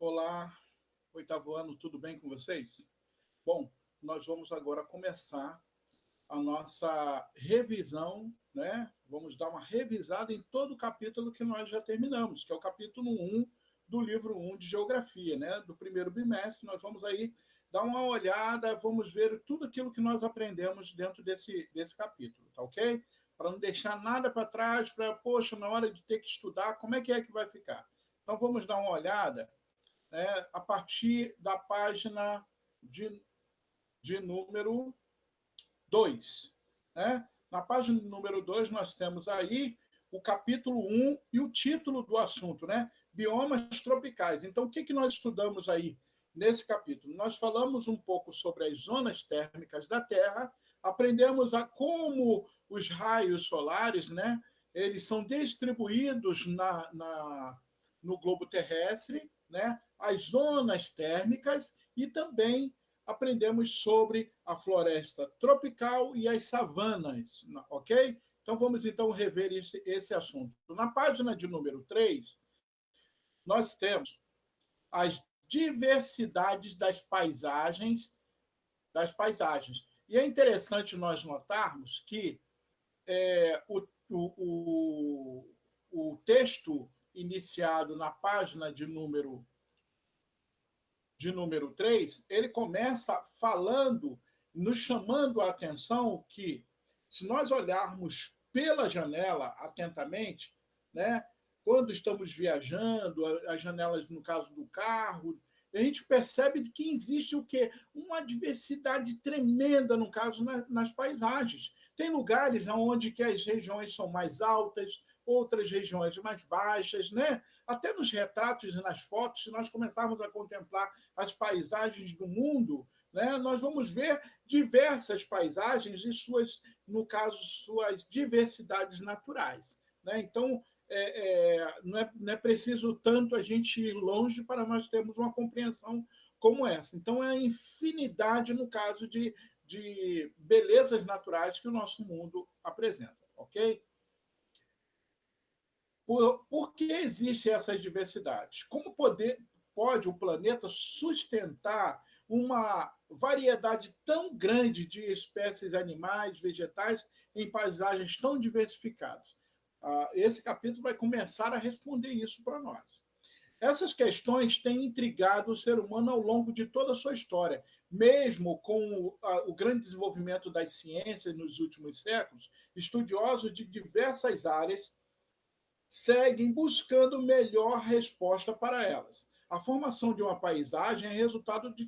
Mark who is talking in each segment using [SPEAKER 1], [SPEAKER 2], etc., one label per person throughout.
[SPEAKER 1] Olá, oitavo ano, tudo bem com vocês? Bom, nós vamos agora começar a nossa revisão, né? Vamos dar uma revisada em todo o capítulo que nós já terminamos, que é o capítulo 1 do livro 1 de Geografia, né? Do primeiro bimestre. Nós vamos aí dar uma olhada, vamos ver tudo aquilo que nós aprendemos dentro desse capítulo, tá ok? Para não deixar nada para trás, poxa, na hora de ter que estudar, como é que vai ficar? Então vamos dar uma olhada, né, a partir da página de, de número 2. Né? Na página número 2, nós temos aí o capítulo 1 e o título do assunto, né? Biomas tropicais. Então, o que nós estudamos aí nesse capítulo? Nós falamos um pouco sobre as zonas térmicas da Terra, aprendemos a como os raios solares, né? Eles são distribuídos no globo terrestre, né? As zonas térmicas e também aprendemos sobre a floresta tropical e as savanas, ok? Então vamos então rever esse assunto. Na página de número 3, nós temos as diversidades das paisagens. E é interessante nós notarmos que o, o texto iniciado na página de número 3, ele começa falando, nos chamando a atenção que, se nós olharmos pela janela atentamente, né, quando estamos viajando, as janelas, no caso do carro, a gente percebe que existe o quê? Uma diversidade tremenda, no caso, nas paisagens. Tem lugares onde que as regiões são mais altas, outras regiões mais baixas, né? Até nos retratos e nas fotos, se nós começarmos a contemplar as paisagens do mundo, né, nós vamos ver diversas paisagens e no caso, suas diversidades naturais. Né? Então, não é preciso tanto a gente ir longe para nós termos uma compreensão como essa. Então, é a infinidade, no caso, de belezas naturais que o nosso mundo apresenta, ok? Por que existem essas diversidades? Como pode o planeta sustentar uma variedade tão grande de espécies animais, vegetais, em paisagens tão diversificadas? Esse capítulo vai começar a responder isso para nós. Essas questões têm intrigado o ser humano ao longo de toda a sua história. Mesmo com o grande desenvolvimento das ciências nos últimos séculos, estudiosos de diversas áreas seguem buscando melhor resposta para elas. A formação de uma paisagem é resultado de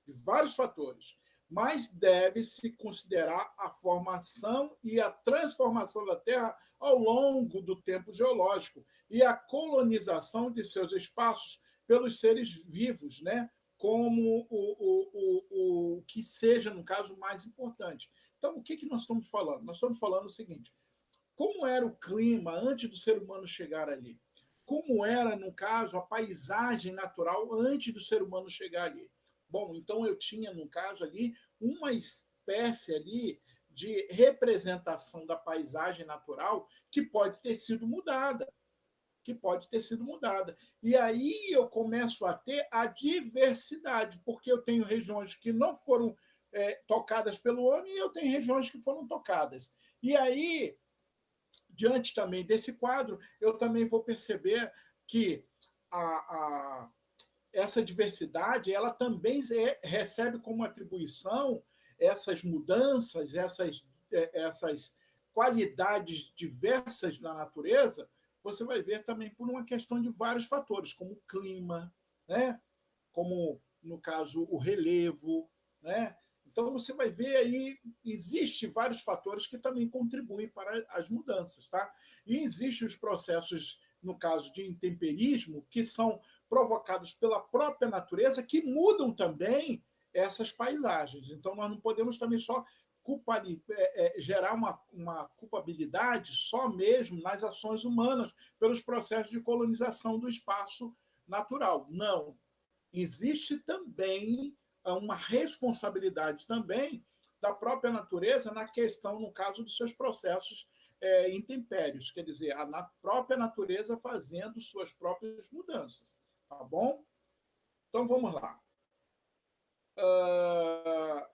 [SPEAKER 1] vários fatores, mas deve-se considerar a formação e a transformação da Terra ao longo do tempo geológico e a colonização de seus espaços pelos seres vivos, né? Como o que seja, no caso, mais importante. Então, o que nós estamos falando? Nós estamos falando o seguinte: como era o clima antes do ser humano chegar ali? Como era, no caso, a paisagem natural antes do ser humano chegar ali? Bom, então eu tinha, no caso ali, uma espécie ali de representação da paisagem natural que pode ter sido mudada, E aí eu começo a ter a diversidade, porque eu tenho regiões que não foram tocadas pelo homem e eu tenho regiões que foram tocadas. E aí, diante também desse quadro, eu também vou perceber que essa diversidade ela também recebe como atribuição essas mudanças, essas qualidades diversas na natureza. Você vai ver também por uma questão de vários fatores, como o clima, né? Como, no caso, o relevo, né? Então, você vai ver aí, existe vários fatores que também contribuem para as mudanças. Tá? E existem os processos, no caso de intemperismo, que são provocados pela própria natureza, que mudam também essas paisagens. Então, nós não podemos também só gerar uma culpabilidade só mesmo nas ações humanas pelos processos de colonização do espaço natural. Não. Existe também uma responsabilidade também da própria natureza na questão, no caso, dos seus processos intempéries, quer dizer, a própria natureza fazendo suas próprias mudanças. tá bom? Então vamos lá. Uh,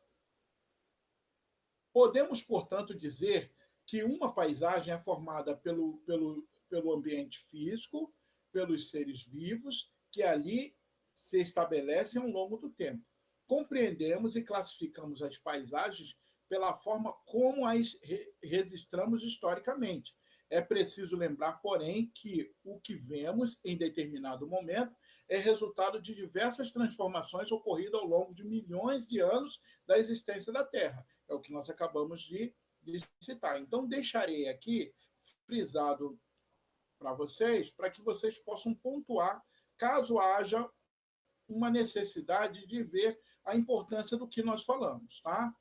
[SPEAKER 1] podemos, portanto, dizer que uma paisagem é formada pelo ambiente físico, pelos seres vivos que ali se estabelecem ao longo do tempo. Compreendemos e classificamos as paisagens pela forma como as registramos historicamente. É preciso lembrar, porém, que o que vemos em determinado momento é resultado de diversas transformações ocorridas ao longo de milhões de anos da existência da Terra. É o que nós acabamos de citar. Então, deixarei aqui frisado para que vocês possam pontuar caso haja uma necessidade de ver a importância do que nós falamos, tá?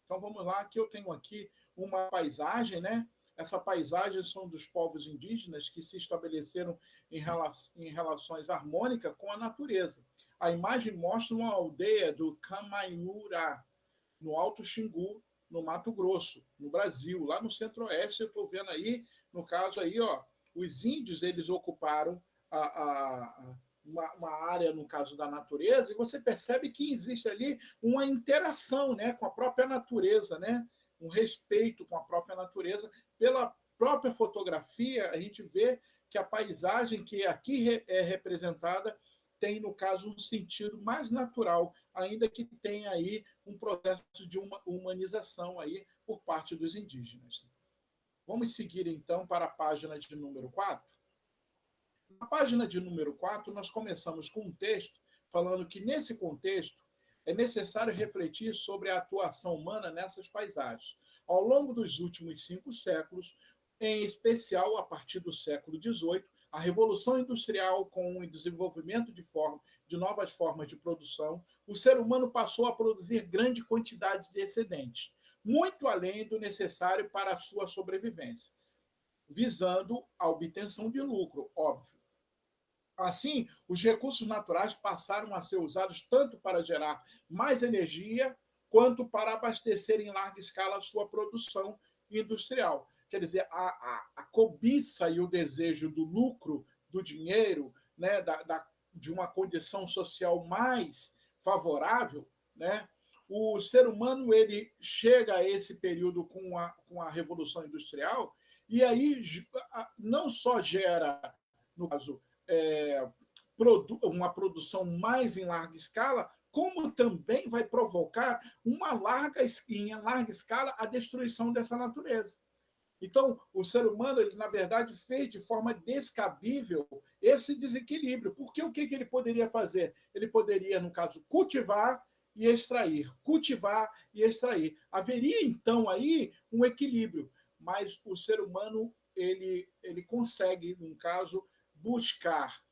[SPEAKER 1] Então vamos lá, que eu tenho aqui uma paisagem, né? Essa paisagem são dos povos indígenas que se estabeleceram em relações harmônicas com a natureza. A imagem mostra uma aldeia do Camaiurá, no Alto Xingu, no Mato Grosso, no Brasil, lá no Centro-Oeste. Eu estou vendo aí, no caso aí, ó, os índios eles ocuparam uma área, no caso da natureza, e você percebe que existe ali uma interação, né, com a própria natureza, né, um respeito com a própria natureza. Pela própria fotografia, a gente vê que a paisagem que aqui é representada tem, no caso, um sentido mais natural, ainda que tenha aí um processo de uma humanização aí por parte dos indígenas. Vamos seguir, então, para a página de número 4. Na página de número 4, nós começamos com um texto falando que, nesse contexto, é necessário refletir sobre a atuação humana nessas paisagens. Ao longo dos últimos 5 séculos, em especial a partir do século XVIII, a Revolução Industrial, com o desenvolvimento de novas formas de produção, o ser humano passou a produzir grande quantidade de excedentes, muito além do necessário para a sua sobrevivência, visando a obtenção de lucro, óbvio. Assim, os recursos naturais passaram a ser usados tanto para gerar mais energia, quanto para abastecer em larga escala a sua produção industrial. Quer dizer, a cobiça e o desejo do lucro, do dinheiro, né, de uma condição social mais favorável, né, o ser humano ele chega a esse período com a Revolução Industrial, e aí não só gera, no caso, uma produção mais em larga escala, como também vai provocar em larga escala a destruição dessa natureza. Então, o ser humano, ele, na verdade, fez de forma descabível esse desequilíbrio. Porque o que ele poderia fazer? Ele poderia, no caso, cultivar e extrair. Cultivar e extrair. Haveria, então, aí um equilíbrio. Mas o ser humano, ele consegue, no caso, buscar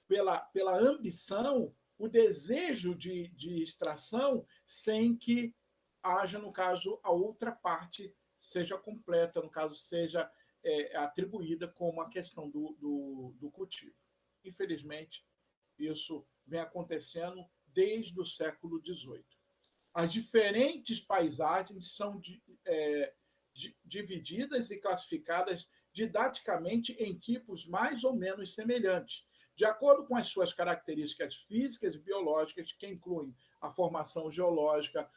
[SPEAKER 1] pela ambição o desejo de extração sem que haja, no caso, a outra parte seja completa, no caso, seja atribuída como a questão do cultivo. Infelizmente, isso vem acontecendo desde o século XVIII. As diferentes paisagens são divididas e classificadas didaticamente em tipos mais ou menos semelhantes, de acordo com as suas características físicas e biológicas, que incluem a formação geológica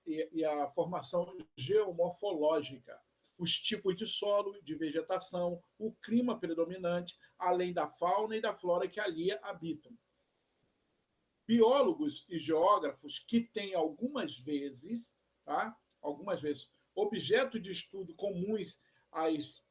[SPEAKER 1] e a formação geomorfológica, os tipos de solo, de vegetação, o clima predominante, além da fauna e da flora que ali habitam. Biólogos e geógrafos que têm algumas vezes objetos de estudo comuns às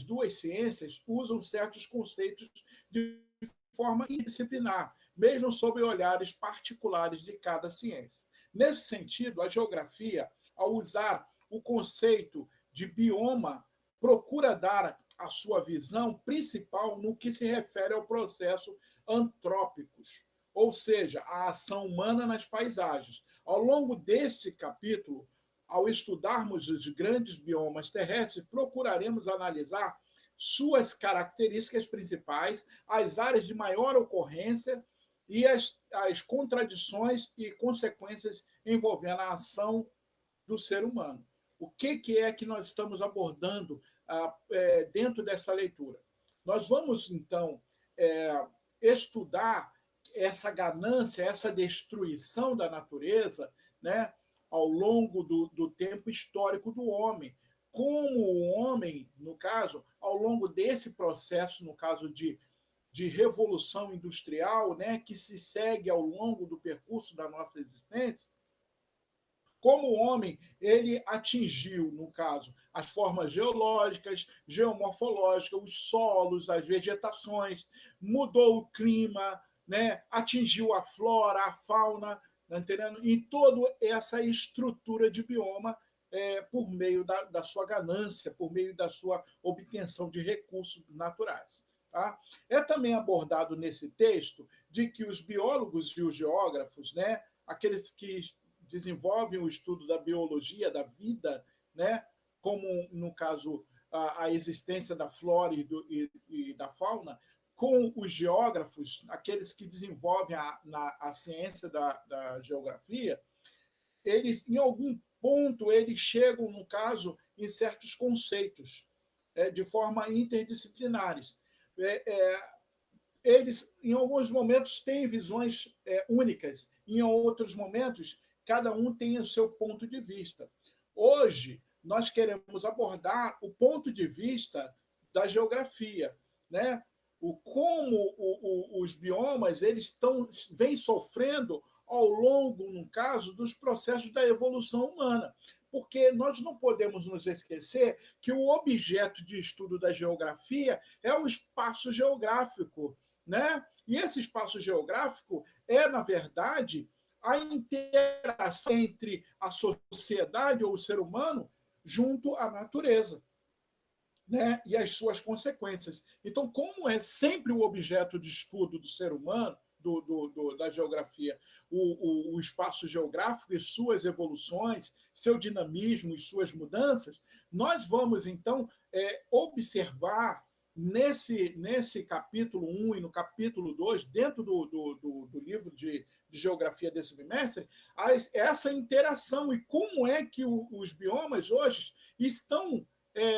[SPEAKER 1] duas ciências usam certos conceitos de forma indisciplinar, mesmo sob olhares particulares de cada ciência. Nesse sentido, a geografia, ao usar o conceito de bioma, procura dar a sua visão principal no que se refere ao processo antrópicos, ou seja, a ação humana nas paisagens. Ao longo desse capítulo, ao estudarmos os grandes biomas terrestres, procuraremos analisar suas características principais, as áreas de maior ocorrência e as contradições e consequências envolvendo a ação do ser humano. O que é que nós estamos abordando dentro dessa leitura? Nós vamos, então, estudar essa ganância, essa destruição da natureza, né, ao longo do tempo histórico do homem. Como o homem, no caso, ao longo desse processo, no caso de revolução industrial, né, que se segue ao longo do percurso da nossa existência, como o homem ele atingiu, no caso, as formas geológicas, geomorfológicas, os solos, as vegetações, mudou o clima, né? Atingiu a flora, a fauna, tá entendendo? E toda essa estrutura de bioma por meio da sua ganância, por meio da sua obtenção de recursos naturais. Tá? É também abordado nesse texto de que os biólogos e os geógrafos, né, aqueles que desenvolvem o estudo da biologia, da vida, né? Como, no caso, a existência da flora e da fauna, com os geógrafos, aqueles que desenvolvem a ciência da geografia, eles, em algum ponto, eles chegam, no caso, em certos conceitos, de forma interdisciplinares. Eles, em alguns momentos, têm visões únicas, em outros momentos, cada um tem o seu ponto de vista. Hoje, nós queremos abordar o ponto de vista da geografia, né? Os biomas eles vêm sofrendo ao longo, no caso, dos processos da evolução humana. Porque nós não podemos nos esquecer que o objeto de estudo da geografia é o espaço geográfico, né? E esse espaço geográfico é, na verdade, a interação entre a sociedade ou o ser humano junto à natureza, né? E as suas consequências. Então, como é sempre o objeto de estudo do ser humano, da geografia, o espaço geográfico e suas evoluções, seu dinamismo e suas mudanças, nós vamos, então, observar nesse capítulo 1 e no capítulo 2, dentro do livro de geografia desse bimestre, essa interação e como é que os biomas hoje estão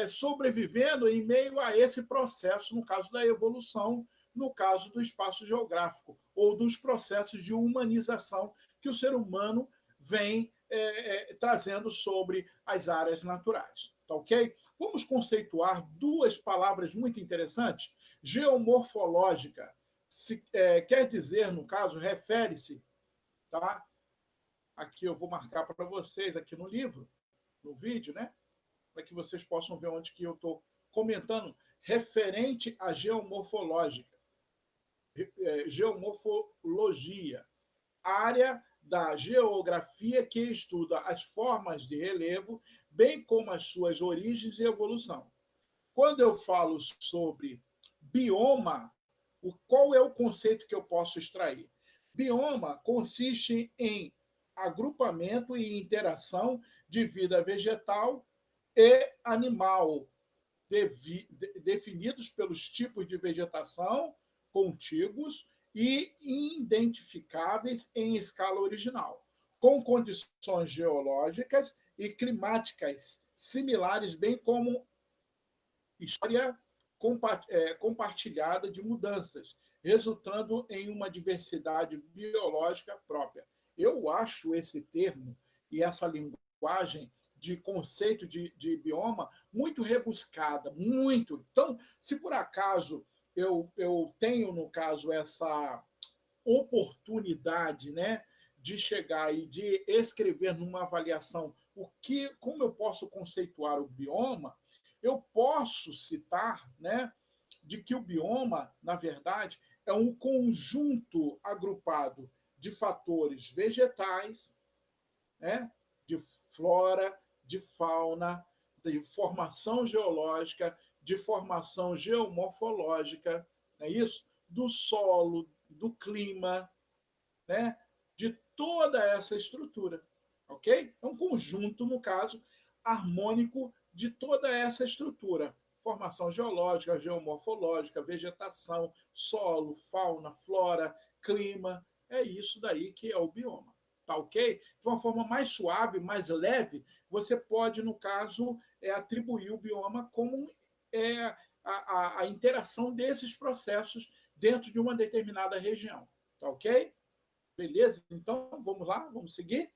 [SPEAKER 1] sobrevivendo em meio a esse processo, no caso da evolução, no caso do espaço geográfico, ou dos processos de humanização que o ser humano vem trazendo sobre as áreas naturais. Tá ok? Vamos conceituar duas palavras muito interessantes. Geomorfológica quer dizer, no caso, refere-se, tá? Aqui eu vou marcar para vocês aqui no livro, no vídeo, né? Para que vocês possam ver onde que eu estou comentando, referente à geomorfológica, geomorfologia, área da geografia que estuda as formas de relevo, bem como as suas origens e evolução. Quando eu falo sobre bioma, qual é o conceito que eu posso extrair? Bioma consiste em agrupamento e interação de vida vegetal e animal, definidos pelos tipos de vegetação contíguos e identificáveis em escala original, com condições geológicas e climáticas similares, bem como história compartilhada de mudanças, resultando em uma diversidade biológica própria. Eu acho esse termo e essa linguagem de conceito de bioma muito rebuscada, muito. Então, se por acaso eu tenho, no caso, essa oportunidade, né, de chegar e de escrever numa avaliação como eu posso conceituar o bioma, eu posso citar, né, de que o bioma, na verdade, é um conjunto agrupado de fatores vegetais, né, de flora, de fauna, de formação geológica, de formação geomorfológica, não é isso? Do solo, do clima, né? De toda essa estrutura, ok? É um conjunto, no caso, harmônico de toda essa estrutura. Formação geológica, geomorfológica, vegetação, solo, fauna, flora, clima. É isso daí que é o bioma. Tá ok? De uma forma mais suave, mais leve, você pode, no caso, atribuir o bioma como a interação desses processos dentro de uma determinada região. Tá ok? Beleza? Então, vamos lá, vamos seguir?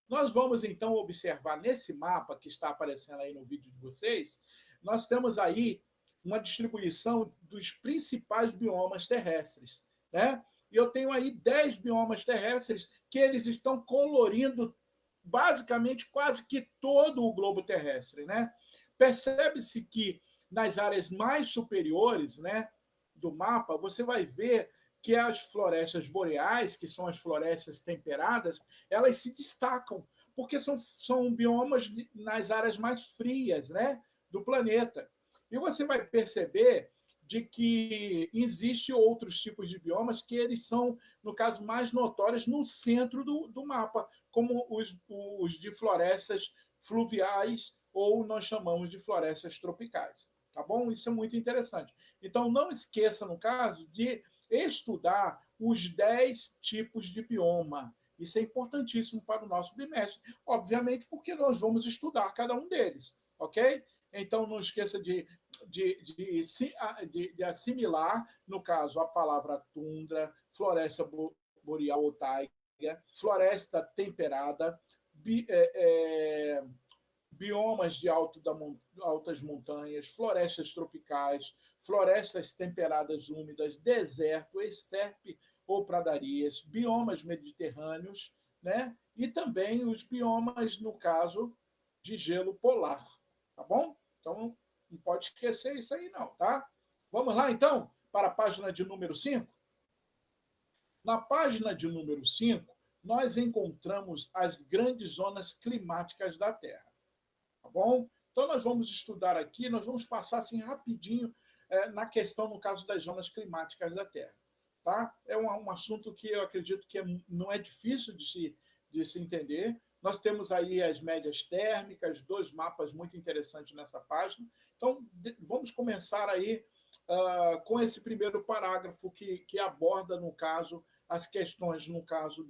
[SPEAKER 1] Nós vamos, então, observar nesse mapa que está aparecendo aí no vídeo de vocês, nós temos aí uma distribuição dos principais biomas terrestres, né? E eu tenho aí 10 biomas terrestres que eles estão colorindo basicamente quase que todo o globo terrestre, né? Percebe-se que nas áreas mais superiores, né, do mapa, você vai ver que as florestas boreais, que são as florestas temperadas, elas se destacam, porque são biomas nas áreas mais frias, né, do planeta. E você vai perceber de que existe outros tipos de biomas que eles são, no caso, mais notórios no centro do mapa, como os de florestas fluviais, ou nós chamamos de florestas tropicais. Tá bom? Isso é muito interessante. Então, não esqueça, no caso, de estudar os 10 tipos de bioma. Isso é importantíssimo para o nosso bimestre, obviamente, porque nós vamos estudar cada um deles, ok? Então, não esqueça de assimilar, no caso, a palavra tundra, floresta boreal ou taiga, floresta temperada, biomas de altas montanhas, florestas tropicais, florestas temperadas úmidas, deserto, estepe ou pradarias, biomas mediterrâneos, né? E também os biomas, no caso, de gelo polar, tá bom? Então, não pode esquecer isso aí não, tá? Vamos lá, então, para a página de número 5? Na página de número 5, nós encontramos as grandes zonas climáticas da Terra. Tá bom? Então, nós vamos estudar aqui, nós vamos passar assim rapidinho na questão, no caso das zonas climáticas da Terra. Tá? É um assunto que eu acredito que não é difícil de se entender. Nós temos aí as médias térmicas, 2 mapas muito interessantes nessa página. Então, vamos começar aí com esse primeiro parágrafo que aborda, no caso, as questões, no caso,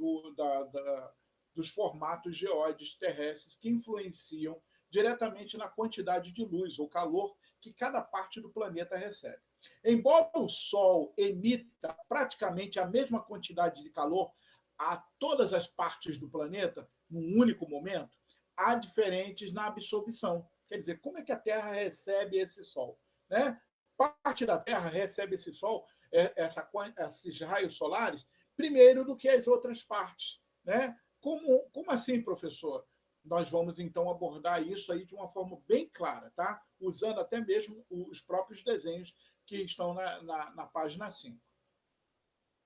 [SPEAKER 1] dos formatos geóides terrestres que influenciam diretamente na quantidade de luz ou calor que cada parte do planeta recebe. Embora o Sol emita praticamente a mesma quantidade de calor a todas as partes do planeta, num único momento, há diferentes na absorção. Quer dizer, como é que a Terra recebe esse Sol? Né? Parte da Terra recebe esse Sol, esses raios solares, primeiro do que as outras partes. Né? Como assim, professor? Nós vamos, então, abordar isso aí de uma forma bem clara, tá? Usando até mesmo os próprios desenhos que estão na página 5.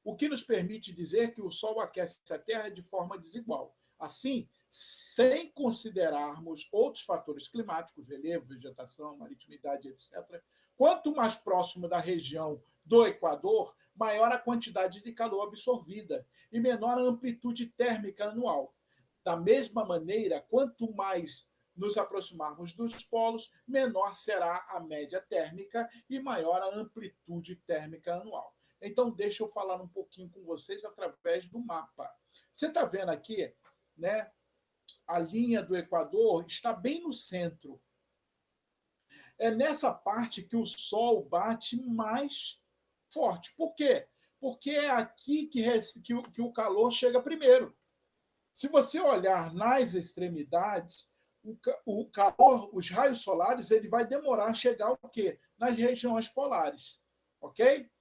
[SPEAKER 1] O que nos permite dizer que o Sol aquece a Terra de forma desigual. Assim, sem considerarmos outros fatores climáticos, relevo, vegetação, maritimidade, etc., quanto mais próximo da região do Equador, maior a quantidade de calor absorvida e menor a amplitude térmica anual. Da mesma maneira, quanto mais nos aproximarmos dos polos, menor será a média térmica e maior a amplitude térmica anual. Então, deixa eu falar um pouquinho com vocês através do mapa. Você está vendo aqui, né? A linha do Equador está bem no centro. É nessa parte que o Sol bate mais forte. Por quê? Porque é aqui que o calor chega primeiro. Se você olhar nas extremidades, o calor, os raios solares, ele vai demorar a chegar o quê? Nas regiões polares, ok?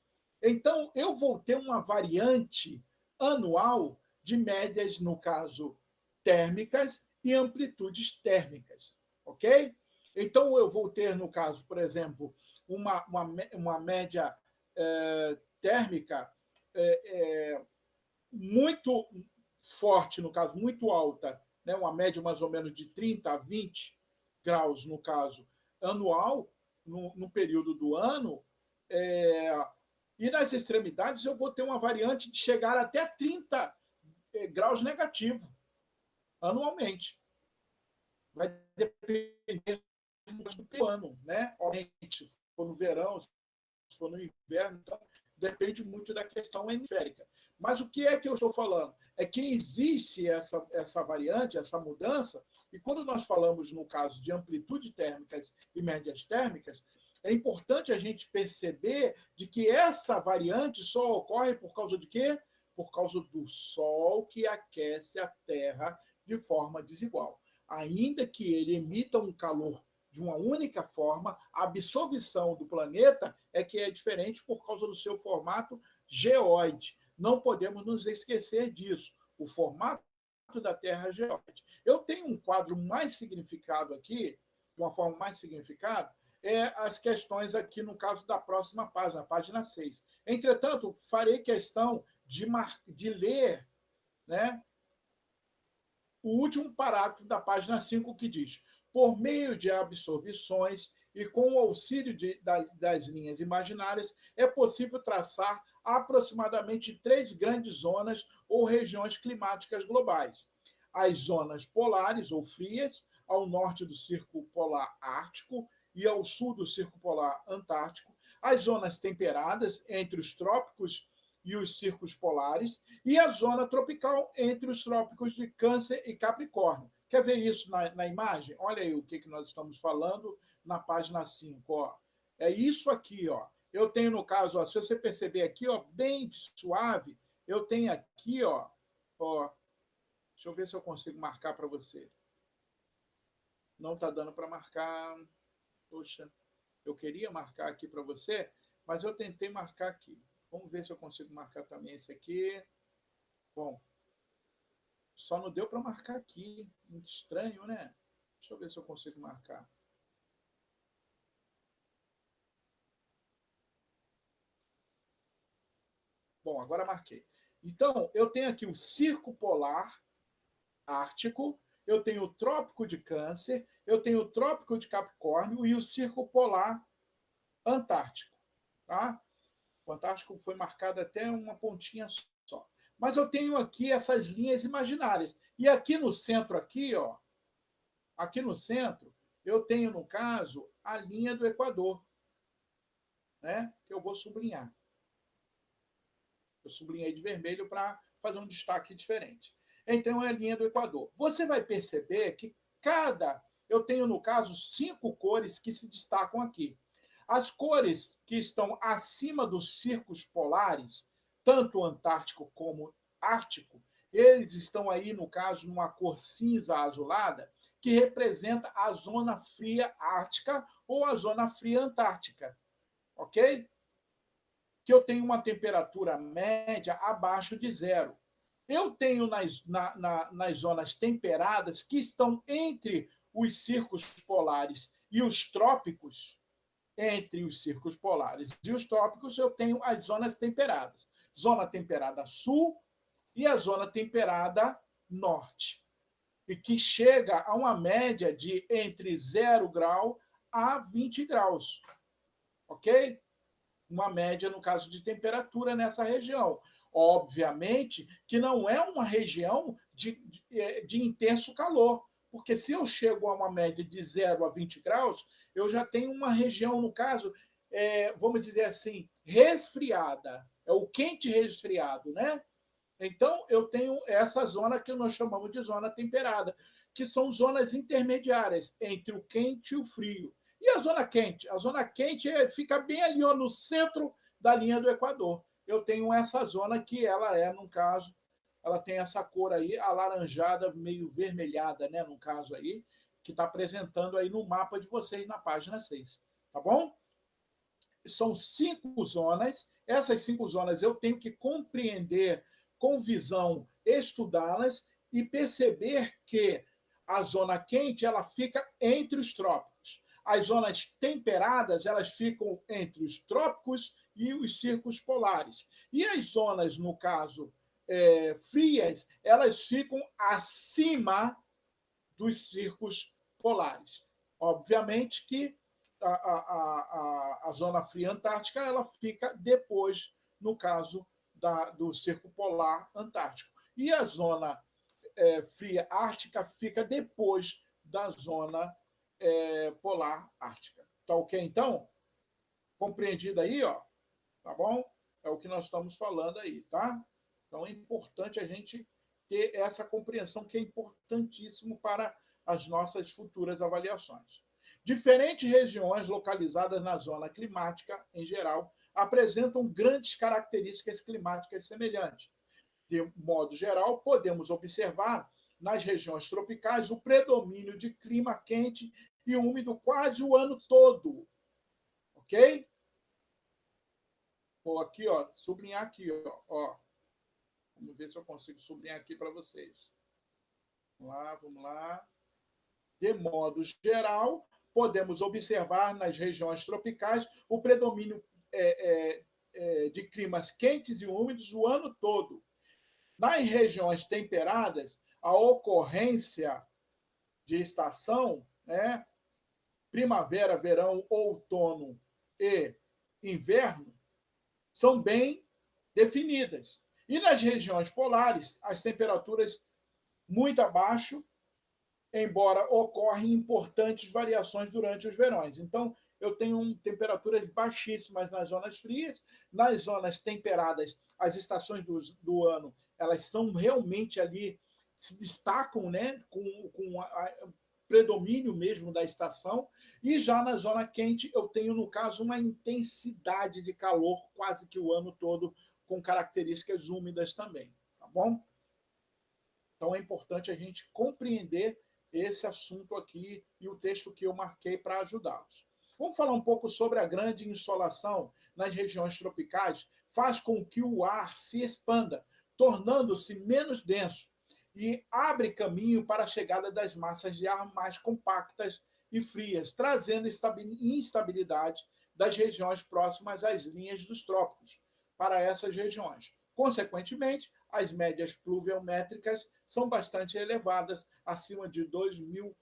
[SPEAKER 1] Então, eu vou ter uma variante anual de médias, no caso, térmicas e amplitudes térmicas, ok? Então, eu vou ter, no caso, por exemplo, uma média térmica muito forte, no caso, muito alta, né? Uma média mais ou menos de 30 a 20 graus, no caso, anual, no período do ano, e nas extremidades eu vou ter uma variante de chegar até 30 graus negativo, anualmente. Vai depender do ano, né? Obviamente, se for no verão, se for no inverno, então depende muito da questão hemisférica. Mas o que é que eu estou falando? É que existe essa variante, essa mudança, e quando nós falamos, no caso de amplitude térmicas e médias térmicas, é importante a gente perceber de que essa variante só ocorre por causa de quê? Por causa do Sol que aquece a Terra de forma desigual. Ainda que ele emita um calor de uma única forma, a absorção do planeta é que é diferente por causa do seu formato geóide. Não podemos nos esquecer disso. O formato da Terra é geóide. Eu tenho um quadro mais significado aqui, de uma forma mais significada, as questões aqui no caso da próxima página, a página 6. Entretanto, farei questão de ler, né, o último parágrafo da página 5, que diz: por meio de absorções e com o auxílio das linhas imaginárias, é possível traçar aproximadamente 3 grandes zonas ou regiões climáticas globais. As zonas polares ou frias, ao norte do Círculo Polar Ártico e ao sul do Círculo Polar Antártico, as zonas temperadas entre os trópicos e os círculos polares, e a zona tropical entre os trópicos de Câncer e Capricórnio. Quer ver isso na imagem? Olha aí o que nós estamos falando na página 5. Ó. É isso aqui. Ó. Eu tenho, no caso, ó, se você perceber aqui, ó, bem suave, eu tenho aqui, ó, deixa eu ver se eu consigo marcar para você. Não está dando para marcar. Poxa, eu queria marcar aqui para você, mas eu tentei marcar aqui. Vamos ver se eu consigo marcar também esse aqui. Bom, só não deu para marcar aqui. Muito estranho, né? Deixa eu ver se eu consigo marcar. Bom, agora marquei. Então, eu tenho aqui o Círculo Polar Ártico, eu tenho o Trópico de Câncer, eu tenho o Trópico de Capricórnio e o Círculo Polar Antártico. Tá? O Antártico foi marcado até uma pontinha só. Mas eu tenho aqui essas linhas imaginárias. E aqui no centro, aqui no centro, eu tenho, no caso, a linha do Equador, né? Que eu vou sublinhar. Eu sublinhei de vermelho para fazer um destaque diferente. Então, é a linha do Equador. Você vai perceber que eu tenho, no caso, 5 cores que se destacam aqui. As cores que estão acima dos círculos polares, tanto Antártico como Ártico, eles estão aí, no caso, numa cor cinza azulada, que representa a zona fria ártica ou a zona fria antártica. Ok? Que eu tenho uma temperatura média abaixo de zero. Eu tenho nas zonas temperadas, que estão entre os círculos polares e os trópicos, entre os círculos polares e os trópicos, eu tenho as zonas temperadas. Zona temperada sul e a zona temperada norte. E que chega a uma média de entre 0 grau a 20 graus. Ok? Uma média, no caso de temperatura, nessa região. Obviamente que não é uma região de intenso calor, porque se eu chego a uma média de 0 a 20 graus, eu já tenho uma região, no caso, vamos dizer assim, resfriada. É o quente resfriado, né? Então, eu tenho essa zona que nós chamamos de zona temperada, que são zonas intermediárias entre o quente e o frio. E a zona quente? A zona quente fica bem ali, ó, no centro da linha do Equador. Eu tenho essa zona que ela no caso, ela tem essa cor aí, alaranjada, meio vermelhada, né, no caso aí, que está apresentando aí no mapa de vocês na página 6. Tá bom? São 5 zonas. Essas 5 zonas eu tenho que compreender com visão, estudá-las e perceber que a zona quente ela fica entre os trópicos. As zonas temperadas elas ficam entre os trópicos e os círculos polares. E as zonas, no caso, frias, elas ficam acima dos círculos polares. Obviamente que a zona fria antártica ela fica depois, no caso do Círculo Polar Antártico. E a zona fria ártica fica depois da zona polar ártica. Tá ok, então? Compreendido aí, ó? Tá bom? É o que nós estamos falando aí, tá? Então é importante a gente ter essa compreensão que é importantíssimo para as nossas futuras avaliações. Diferentes regiões localizadas na zona climática, em geral, apresentam grandes características climáticas semelhantes. De modo geral, podemos observar nas regiões tropicais o predomínio de clima quente e úmido quase o ano todo. Ok? Vou aqui, ó, sublinhar aqui, ó. Vamos ver se eu consigo sublinhar aqui para vocês. Vamos lá. De modo geral, podemos observar nas regiões tropicais o predomínio de climas quentes e úmidos o ano todo. Nas regiões temperadas, a ocorrência de estação, né, primavera, verão, outono e inverno, são bem definidas. E nas regiões polares, as temperaturas muito abaixo, embora ocorrem importantes variações durante os verões. Então, eu tenho temperaturas baixíssimas nas zonas frias, nas zonas temperadas, as estações do ano, elas são realmente ali, se destacam, né, com predomínio mesmo da estação, e já na zona quente eu tenho, no caso, uma intensidade de calor quase que o ano todo, com características úmidas também, tá bom? Então é importante a gente compreender esse assunto aqui e o texto que eu marquei para ajudá-los. Vamos falar um pouco sobre a grande insolação nas regiões tropicais, faz com que o ar se expanda, tornando-se menos denso e abre caminho para a chegada das massas de ar mais compactas e frias, trazendo instabilidade das regiões próximas às linhas dos trópicos para essas regiões. Consequentemente, as médias pluviométricas são bastante elevadas, acima de 2.000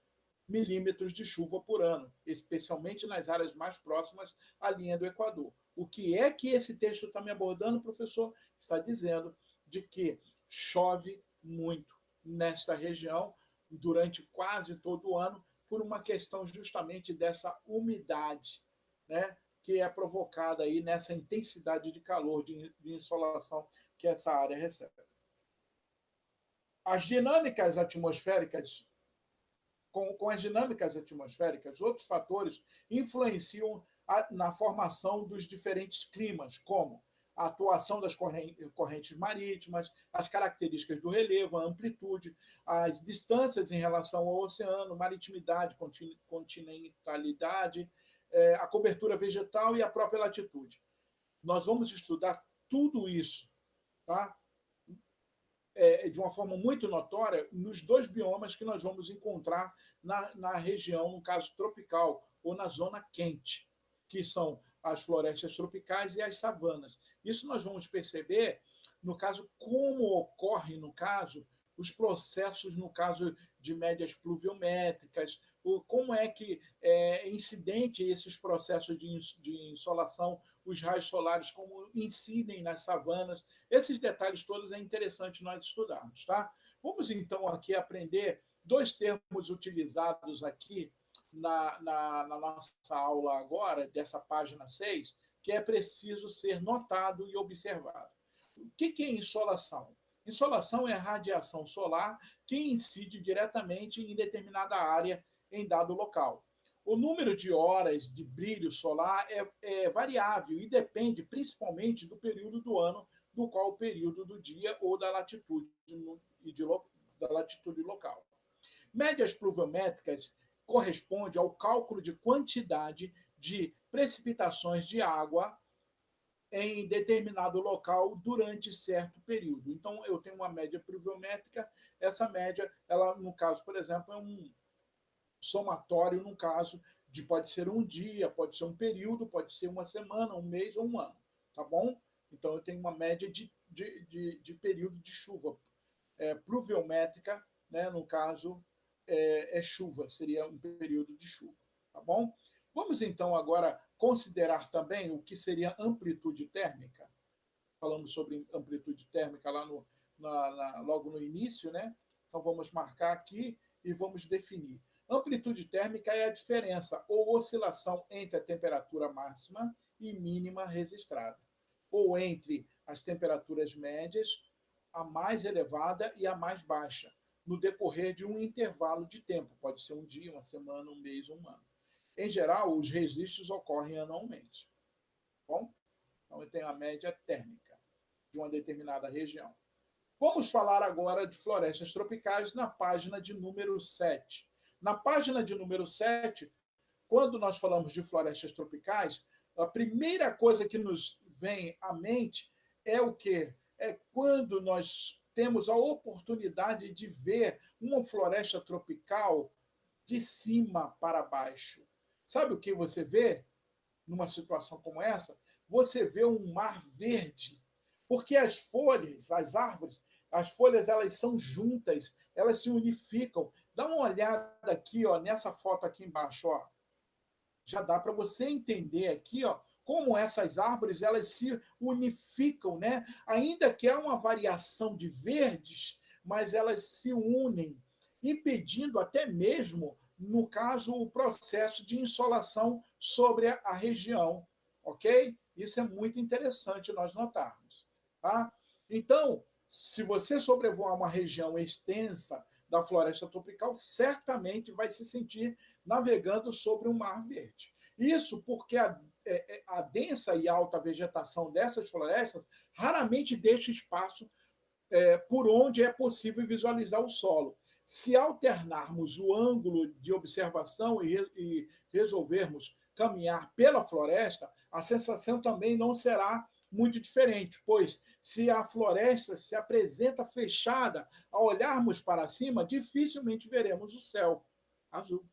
[SPEAKER 1] milímetros de chuva por ano, especialmente nas áreas mais próximas à linha do Equador. O que é que esse texto está me abordando, professor? Está dizendo de que chove muito nesta região durante quase todo o ano, por uma questão justamente dessa umidade, né, que é provocada aí nessa intensidade de calor, de insolação que essa área recebe. As dinâmicas atmosféricas, com as dinâmicas atmosféricas, outros fatores influenciam na formação dos diferentes climas, como a atuação das correntes marítimas, as características do relevo, a amplitude, as distâncias em relação ao oceano, maritimidade, continentalidade, a cobertura vegetal e a própria latitude. Nós vamos estudar tudo isso, tá? De uma forma muito notória nos dois biomas que nós vamos encontrar na região, no caso tropical, ou na zona quente, que são as florestas tropicais e as savanas. Isso nós vamos perceber, no caso, como ocorre, no caso, os processos, no caso de médias pluviométricas, como é que é incidente esses processos de insolação, os raios solares, como incidem nas savanas. Esses detalhes todos é interessante nós estudarmos, tá? Vamos, então, aqui aprender dois termos utilizados aqui na nossa aula agora, dessa página 6, que é preciso ser notado e observado. O que é insolação? Insolação é a radiação solar que incide diretamente em determinada área em dado local. O número de horas de brilho solar é variável e depende principalmente do período do ano, do qual o período do dia ou da latitude, da latitude local. Médias pluviométricas corresponde ao cálculo de quantidade de precipitações de água em determinado local durante certo período. Então, eu tenho uma média pluviométrica, essa média, ela, no caso, por exemplo, é um somatório, no caso, pode ser um dia, pode ser um período, pode ser uma semana, um mês ou um ano, tá bom? Então, eu tenho uma média de período de chuva pluviométrica, né, no caso, chuva, seria um período de chuva, tá bom? Vamos, então, agora considerar também o que seria amplitude térmica. Falamos sobre amplitude térmica lá logo no início, né? Então, vamos marcar aqui e vamos definir. Amplitude térmica é a diferença ou oscilação entre a temperatura máxima e mínima registrada, ou entre as temperaturas médias, a mais elevada e a mais baixa, no decorrer de um intervalo de tempo, pode ser um dia, uma semana, um mês ou um ano. Em geral, os registros ocorrem anualmente. Bom, então tem a média térmica de uma determinada região. Vamos falar agora de florestas tropicais na página de número 7. Na página de número 7, quando nós falamos de florestas tropicais, a primeira coisa que nos vem à mente é o quê? É quando nós temos a oportunidade de ver uma floresta tropical de cima para baixo. Sabe o que você vê numa situação como essa? Você vê um mar verde, porque as folhas, as árvores, as folhas elas são juntas, elas se unificam. Dá uma olhada aqui, ó, nessa foto aqui embaixo, ó. Já dá para você entender aqui, ó, como essas árvores elas se unificam, né? Ainda que há uma variação de verdes, mas elas se unem, impedindo até mesmo, no caso, o processo de insolação sobre a região, ok? Isso é muito interessante nós notarmos, tá? Então, se você sobrevoar uma região extensa da floresta tropical, certamente vai se sentir navegando sobre um mar verde. Isso porque a densa e alta vegetação dessas florestas raramente deixa espaço por onde é possível visualizar o solo. Se alternarmos o ângulo de observação e resolvermos caminhar pela floresta, a sensação também não será muito diferente, pois se a floresta se apresenta fechada, ao olharmos para cima, dificilmente veremos o céu azul,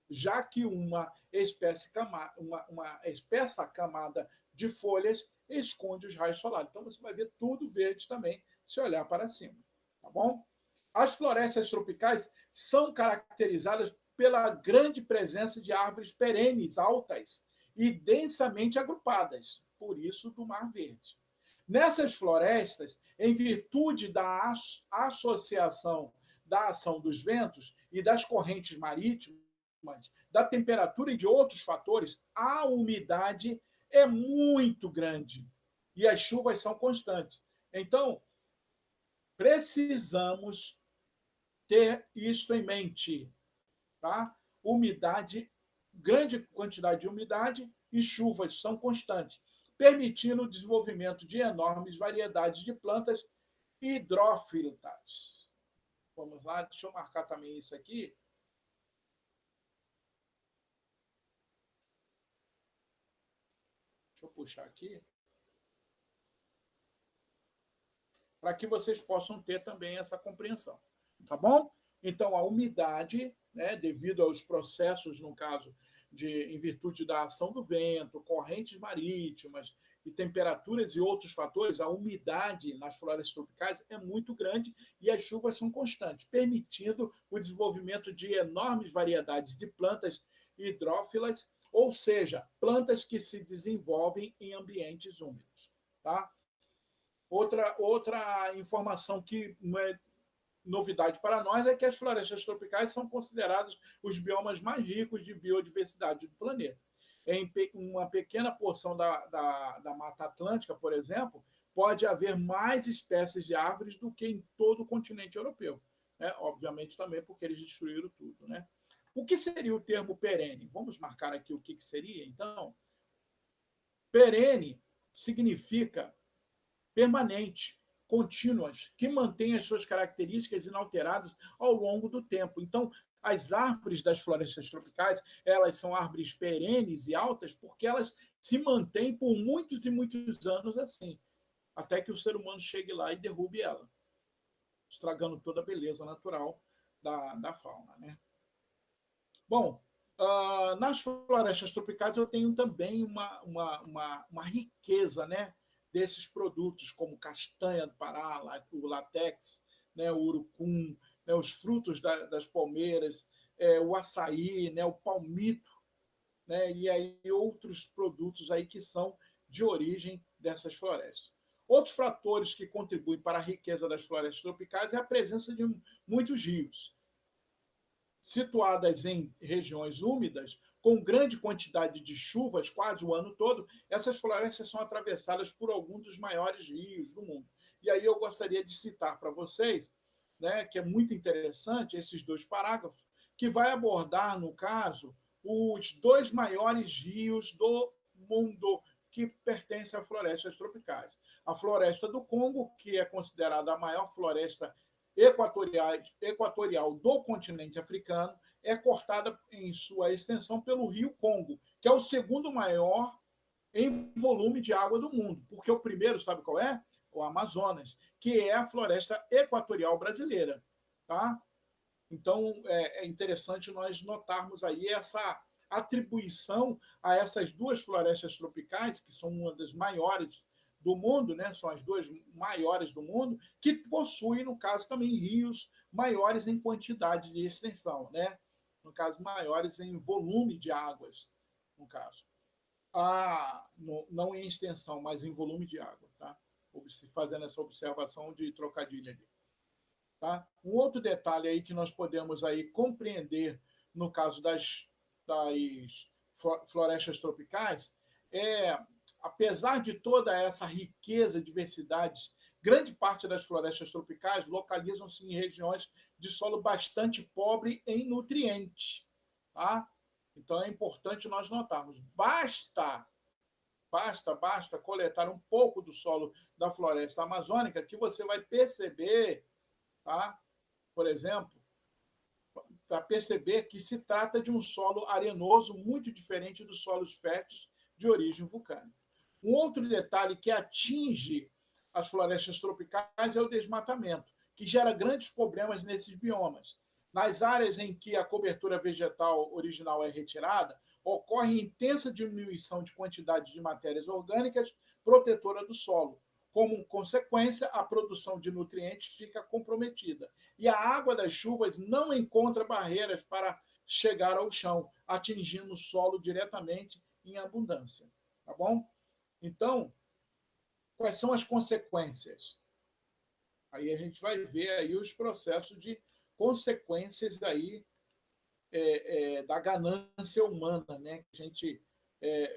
[SPEAKER 1] já que uma espessa camada de folhas esconde os raios solares. Então você vai ver tudo verde também se olhar para cima, tá bom? As florestas tropicais são caracterizadas pela grande presença de árvores perenes altas e densamente agrupadas, por isso do Mar Verde. Nessas florestas, em virtude da associação da ação dos ventos e das correntes marítimas, da temperatura e de outros fatores, a umidade é muito grande e as chuvas são constantes. Então, precisamos ter isso em mente, tá? Umidade, grande quantidade de umidade e chuvas são constantes, permitindo o desenvolvimento de enormes variedades de plantas hidrófitas. Vamos lá, deixa eu marcar também isso aqui. Deixa eu puxar aqui. Para que vocês possam ter também essa compreensão. Tá bom? Então, a umidade, né, devido aos processos, no caso, em virtude da ação do vento, correntes marítimas e temperaturas e outros fatores, a umidade nas florestas tropicais é muito grande e as chuvas são constantes, permitindo o desenvolvimento de enormes variedades de plantas hidrófilas, ou seja, plantas que se desenvolvem em ambientes úmidos. Tá? Outra informação que não é novidade para nós é que as florestas tropicais são consideradas os biomas mais ricos de biodiversidade do planeta. Em uma pequena porção da Mata Atlântica, por exemplo, pode haver mais espécies de árvores do que em todo o continente europeu. Né? Obviamente também porque eles destruíram tudo. Né? O que seria o termo perene? Vamos marcar aqui o que seria, então? Perene significa permanente, contínuas, que mantêm as suas características inalteradas ao longo do tempo. Então, as árvores das florestas tropicais, elas são árvores perenes e altas porque elas se mantêm por muitos e muitos anos assim, até que o ser humano chegue lá e derrube ela, estragando toda a beleza natural da fauna. Né? Bom, nas florestas tropicais eu tenho também uma riqueza, né, desses produtos, como castanha do Pará, o látex, né, o urucum, né, os frutos das palmeiras, o açaí, né, o palmito, né, e aí outros produtos aí que são de origem dessas florestas. Outros fatores que contribuem para a riqueza das florestas tropicais é a presença de muitos rios. Situadas em regiões úmidas, com grande quantidade de chuvas quase o ano todo, essas florestas são atravessadas por alguns dos maiores rios do mundo. E aí eu gostaria de citar para vocês, né, que é muito interessante, esses dois parágrafos, que vai abordar, no caso, os dois maiores rios do mundo que pertencem a florestas tropicais. A floresta do Congo, que é considerada a maior floresta equatorial do continente africano, é cortada em sua extensão pelo rio Congo, que é o segundo maior em volume de água do mundo, porque o primeiro, sabe qual é? O Amazonas, que é a floresta equatorial brasileira. Tá? Então, é interessante nós notarmos aí essa atribuição a essas duas florestas tropicais, que são uma das maiores do mundo, né? São as duas maiores do mundo, que possuem, no caso, também rios maiores em quantidade de extensão, né? No caso, maiores em volume de águas, no caso. Não em extensão, mas em volume de água, tá? Fazendo essa observação de trocadilho ali. Tá? Um outro detalhe aí que nós podemos aí compreender no caso das florestas tropicais é, apesar de toda essa riqueza, diversidade, grande parte das florestas tropicais localizam-se em regiões de solo bastante pobre em nutrientes. Tá? Então é importante nós notarmos. Basta coletar um pouco do solo da floresta amazônica que você vai perceber, tá? Por exemplo, para perceber que se trata de um solo arenoso muito diferente dos solos férteis de origem vulcânica. Um outro detalhe que atinge as florestas tropicais é o desmatamento, que gera grandes problemas nesses biomas. Nas áreas em que a cobertura vegetal original é retirada, ocorre intensa diminuição de quantidade de matérias orgânicas protetoras do solo. Como consequência, a produção de nutrientes fica comprometida. E a água das chuvas não encontra barreiras para chegar ao chão, atingindo o solo diretamente em abundância. Tá bom? Então, quais são as consequências? Aí a gente vai ver aí os processos de consequências aí da ganância humana, né? Que a gente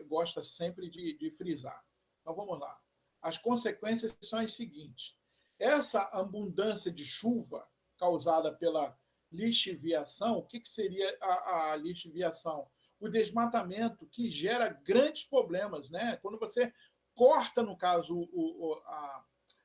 [SPEAKER 1] gosta sempre de frisar. Então vamos lá. As consequências são as seguintes: essa abundância de chuva causada pela lixiviação, o que seria a lixiviação? O desmatamento que gera grandes problemas, né? Quando você corta, no caso,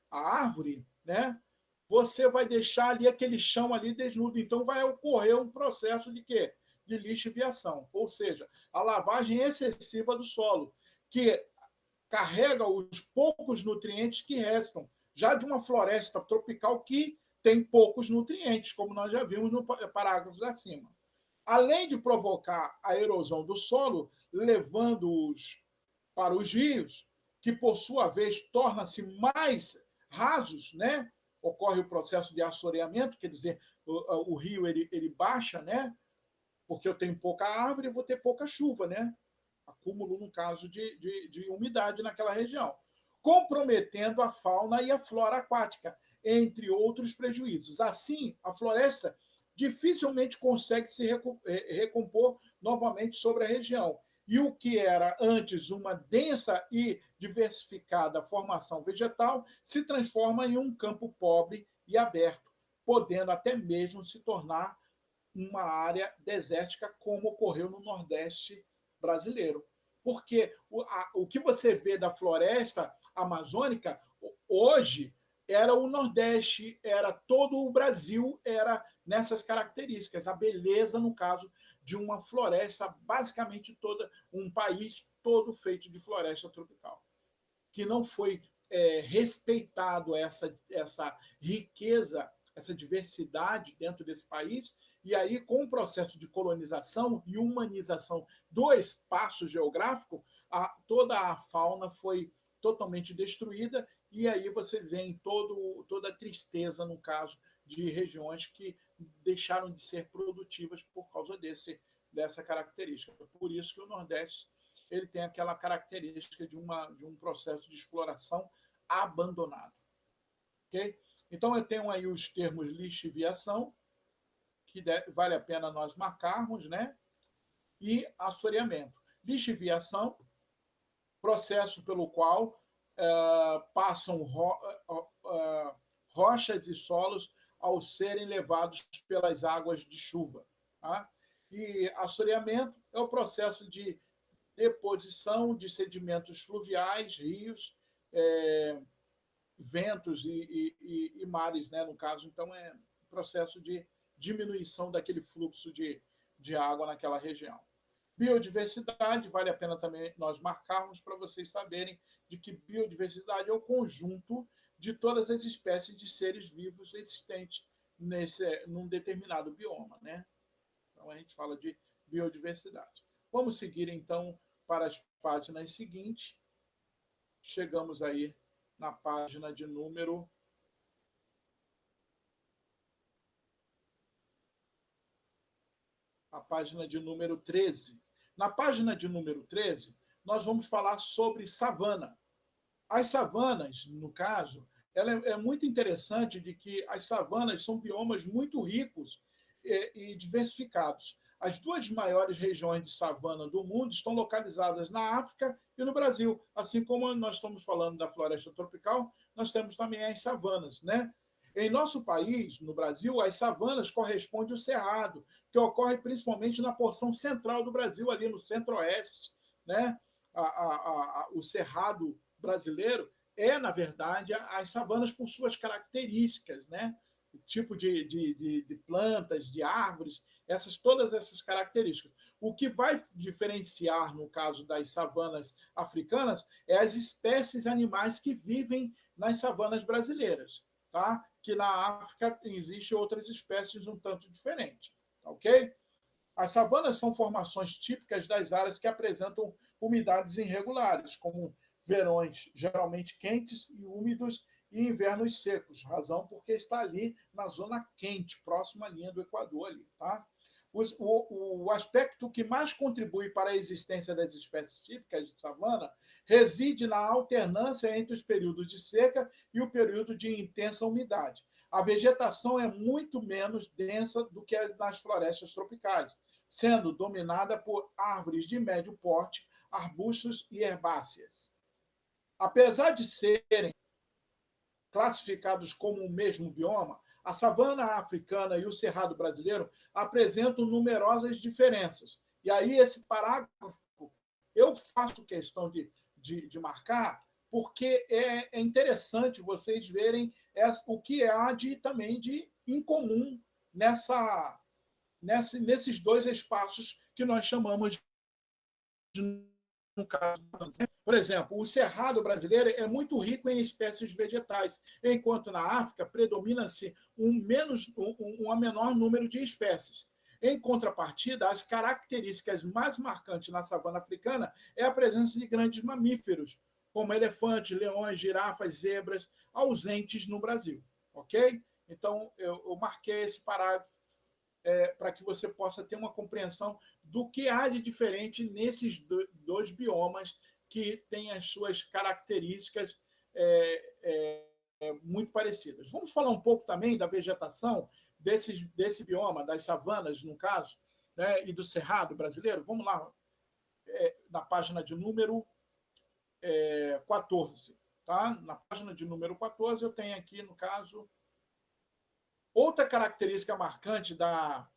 [SPEAKER 1] a árvore, né? Você vai deixar ali aquele chão ali desnudo. Então vai ocorrer um processo de quê? De lixiviação, ou seja, a lavagem excessiva do solo, que carrega os poucos nutrientes que restam, já de uma floresta tropical que tem poucos nutrientes, como nós já vimos no parágrafo acima. Além de provocar a erosão do solo, levando-os para os rios, que por sua vez tornam-se mais rasos, né? Ocorre o processo de assoreamento, quer dizer, o rio ele baixa, né? Porque eu tenho pouca árvore, eu vou ter pouca chuva, né? Acúmulo, no caso, de umidade naquela região, comprometendo a fauna e a flora aquática, entre outros prejuízos. Assim, a floresta dificilmente consegue se recompor novamente sobre a região. E o que era antes uma densa e diversificada formação vegetal se transforma em um campo pobre e aberto, podendo até mesmo se tornar uma área desértica, como ocorreu no Nordeste brasileiro. Porque o que você vê da floresta amazônica hoje era o Nordeste, era todo o Brasil, era nessas características. A beleza, no caso, de uma floresta, basicamente toda, um país todo feito de floresta tropical, que não foi respeitado essa riqueza, essa diversidade dentro desse país, e aí, com o processo de colonização e humanização do espaço geográfico, toda a fauna foi totalmente destruída, e aí você vê toda a tristeza, no caso, de regiões que deixaram de ser produtivas por causa dessa característica. Por isso que o Nordeste ele tem aquela característica de um processo de exploração abandonado. Okay? Então, eu tenho aí os termos lixiviação, que vale a pena nós marcarmos, né? E assoreamento. Lixiviação, processo pelo qual passam rochas e solos ao serem levados pelas águas de chuva. Tá? E assoreamento é o processo de deposição de sedimentos fluviais, rios, ventos e mares, né, no caso. Então, é um processo de diminuição daquele fluxo de água naquela região. Biodiversidade, vale a pena também nós marcarmos para vocês saberem de que biodiversidade é o conjunto de todas as espécies de seres vivos existentes num determinado bioma, né? Então, a gente fala de biodiversidade. Vamos seguir, então, para as páginas seguintes. Chegamos aí na página de número... a página de número 13. Na página de número 13, nós vamos falar sobre savana. As savanas, no caso, ela é muito interessante de que as savanas são biomas muito ricos e diversificados. As duas maiores regiões de savana do mundo estão localizadas na África e no Brasil. Assim como nós estamos falando da floresta tropical, nós temos também as savanas, né? Em nosso país, no Brasil, as savanas correspondem ao cerrado, que ocorre principalmente na porção central do Brasil, ali no centro-oeste, né? O cerrado brasileiro na verdade, as savanas por suas características, né? O tipo de plantas, de árvores, todas essas características. O que vai diferenciar, no caso das savanas africanas, é as espécies animais que vivem nas savanas brasileiras, tá? Que na África existem outras espécies um tanto diferentes, tá ok? As savanas são formações típicas das áreas que apresentam umidades irregulares, como verões geralmente quentes e úmidos e invernos secos, razão porque está ali na zona quente, próxima à linha do Equador. Ali, tá? O aspecto que mais contribui para a existência das espécies típicas de savana reside na alternância entre os períodos de seca e o período de intensa umidade. A vegetação é muito menos densa do que nas florestas tropicais, sendo dominada por árvores de médio porte, arbustos e herbáceas. Apesar de serem classificados como o mesmo bioma, a savana africana e o cerrado brasileiro apresentam numerosas diferenças. E aí, esse parágrafo, eu faço questão de marcar, porque é interessante vocês verem o que há também de incomum nesses dois espaços que nós chamamos de, no caso. Por exemplo, o cerrado brasileiro é muito rico em espécies vegetais, enquanto na África predomina-se um menor número de espécies. Em contrapartida, as características mais marcantes na savana africana é a presença de grandes mamíferos, como elefantes, leões, girafas, zebras, ausentes no Brasil. Ok? Então, eu marquei esse parágrafo para que você possa ter uma compreensão do que há de diferente nesses dois biomas que têm as suas características muito parecidas. Vamos falar um pouco também da vegetação desse bioma, das savanas, no caso, né, e do cerrado brasileiro. Vamos lá, na página de número 14. Tá? Na página de número 14, eu tenho aqui, no caso, outra característica marcante da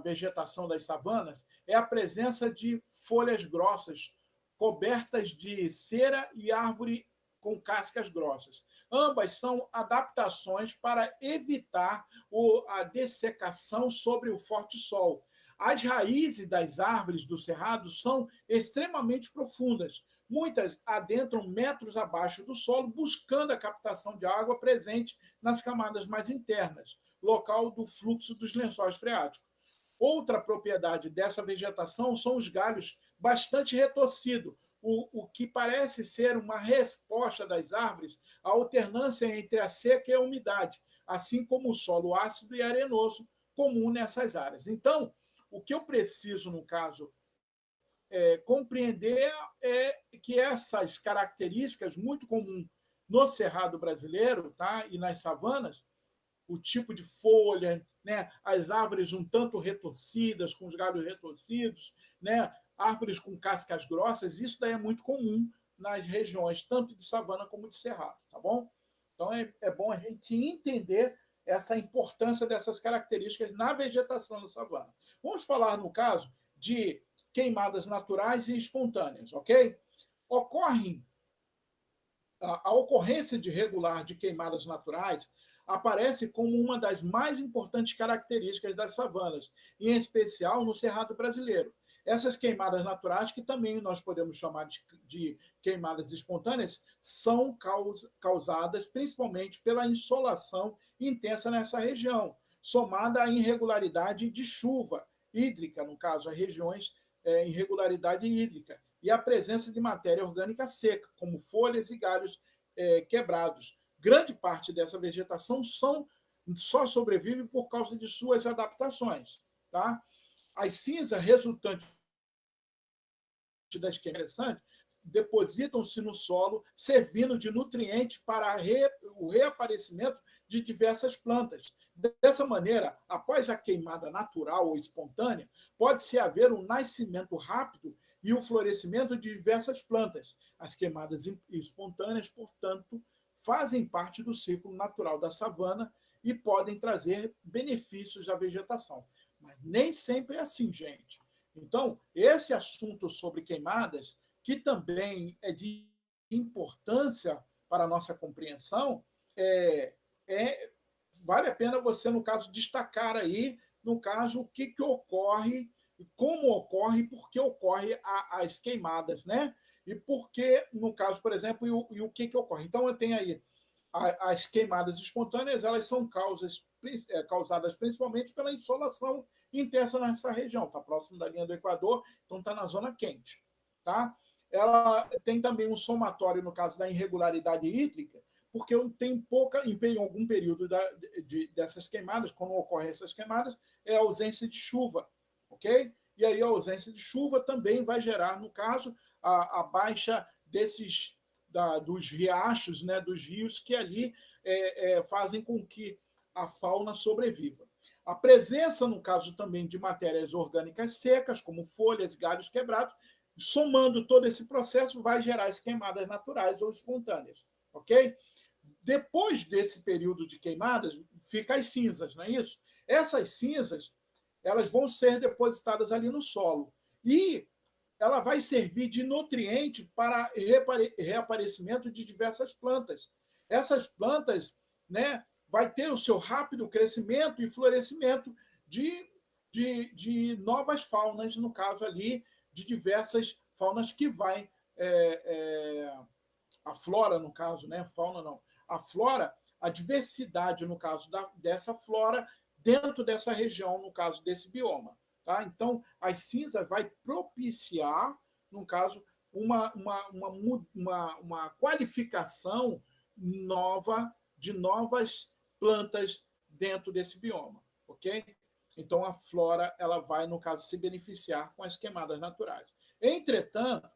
[SPEAKER 1] vegetação das savanas é a presença de folhas grossas, cobertas de cera e árvore com cascas grossas. Ambas são adaptações para evitar a dessecação sobre o forte sol. As raízes das árvores do cerrado são extremamente profundas. Muitas adentram metros abaixo do solo, buscando a captação de água presente nas camadas mais internas, local do fluxo dos lençóis freáticos. Outra propriedade dessa vegetação são os galhos bastante retorcidos, o que parece ser uma resposta das árvores à alternância entre a seca e a umidade, assim como o solo ácido e arenoso comum nessas áreas. Então, o que eu preciso, no caso, compreender é que essas características muito comuns no cerrado brasileiro, tá, e nas savanas, o tipo de folha, né, as árvores um tanto retorcidas, com os galhos retorcidos, né, árvores com cascas grossas, isso daí é muito comum nas regiões tanto de savana como de cerrado, tá bom? Então é bom a gente entender essa importância dessas características na vegetação da savana. Vamos falar, no caso, de queimadas naturais e espontâneas, ok? Ocorrem a ocorrência de regular de queimadas naturais aparece como uma das mais importantes características das savanas, em especial no Cerrado brasileiro. Essas queimadas naturais, que também nós podemos chamar de queimadas espontâneas, são causadas principalmente pela insolação intensa nessa região, somada à irregularidade de chuva hídrica, no caso, as regiões irregularidade hídrica, e a presença de matéria orgânica seca, como folhas e galhos quebrados. Grande parte dessa vegetação só sobrevive por causa de suas adaptações. Tá? As cinzas resultantes das queimadas depositam-se no solo, servindo de nutriente para o reaparecimento de diversas plantas. Dessa maneira, após a queimada natural ou espontânea, pode-se haver um nascimento rápido e o florescimento de diversas plantas. As queimadas espontâneas, portanto, fazem parte do ciclo natural da savana e podem trazer benefícios à vegetação. Mas nem sempre é assim, gente. Então, esse assunto sobre queimadas, que também é de importância para a nossa compreensão, vale a pena você, no caso, destacar aí, no caso, o que ocorre, como ocorre e por que ocorre as queimadas, né? E por que, no caso, por exemplo, e o que ocorre. Então, eu tenho aí as queimadas espontâneas, elas são causadas principalmente pela insolação intensa nessa região, está próximo da linha do Equador, então está na zona quente. Tá? Ela tem também um somatório, no caso da irregularidade hídrica, porque tem em algum período dessas queimadas, quando ocorrem essas queimadas, é a ausência de chuva, ok? E aí a ausência de chuva também vai gerar, no caso, a baixa dos riachos, né, dos rios, que ali fazem com que a fauna sobreviva. A presença, no caso também, de matérias orgânicas secas, como folhas, galhos quebrados, somando todo esse processo, vai gerar as queimadas naturais ou espontâneas, ok? Depois desse período de queimadas, fica as cinzas, não é isso? Essas cinzas, elas vão ser depositadas ali no solo e ela vai servir de nutriente para reaparecimento de diversas plantas. Essas plantas, né, vai ter o seu rápido crescimento e florescimento de novas faunas, no caso ali, de diversas faunas que vai... a flora, no caso, né? Fauna não. A flora, a diversidade, no caso dessa flora, dentro dessa região, no caso desse bioma. Tá? Então, as cinzas vai propiciar, no caso, uma qualificação nova de novas plantas dentro desse bioma, ok? Então, a flora ela vai, no caso, se beneficiar com as queimadas naturais. Entretanto,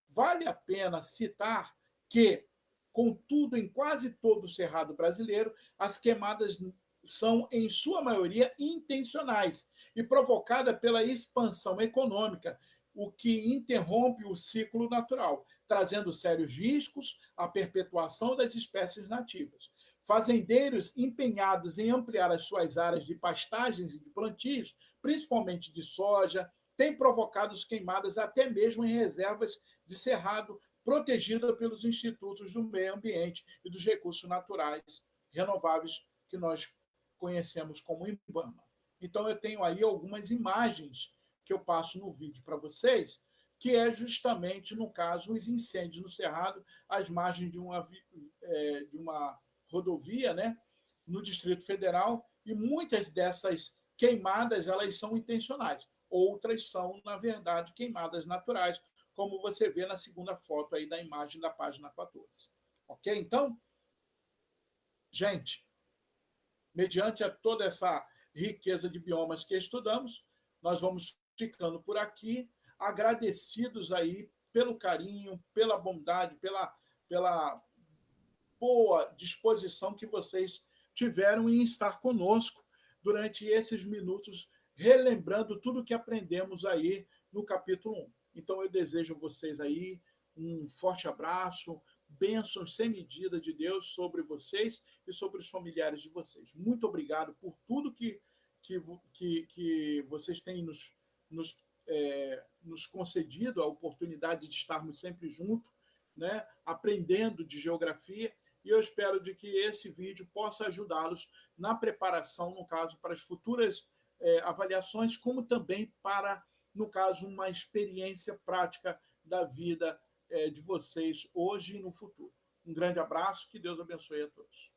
[SPEAKER 1] vale a pena citar que, contudo, em quase todo o Cerrado brasileiro, as queimadas são, em sua maioria, intencionais e provocadas pela expansão econômica, o que interrompe o ciclo natural, trazendo sérios riscos à perpetuação das espécies nativas. Fazendeiros empenhados em ampliar as suas áreas de pastagens e de plantios, principalmente de soja, têm provocado queimadas até mesmo em reservas de cerrado protegida pelos institutos do meio ambiente e dos recursos naturais renováveis que nós conhecemos como IBAMA. Então, eu tenho aí algumas imagens que eu passo no vídeo para vocês, que é justamente, no caso, os incêndios no Cerrado, às margens de uma rodovia, né, no Distrito Federal, e muitas dessas queimadas elas são intencionais, outras são, na verdade, queimadas naturais, como você vê na segunda foto aí da imagem da página 14. Ok? Então, gente, mediante toda essa riqueza de biomas que estudamos, nós vamos ficando por aqui, agradecidos aí pelo carinho, pela bondade, pela boa disposição que vocês tiveram em estar conosco durante esses minutos, relembrando tudo que aprendemos aí no capítulo 1. Então, eu desejo a vocês aí um forte abraço, bênçãos sem medida de Deus sobre vocês e sobre os familiares de vocês. Muito obrigado por tudo que vocês têm nos concedido a oportunidade de estarmos sempre juntos, né, aprendendo de geografia, e eu espero de que esse vídeo possa ajudá-los na preparação, no caso, para as futuras avaliações, como também para, no caso, uma experiência prática da vida de vocês hoje e no futuro. Um grande abraço, que Deus abençoe a todos.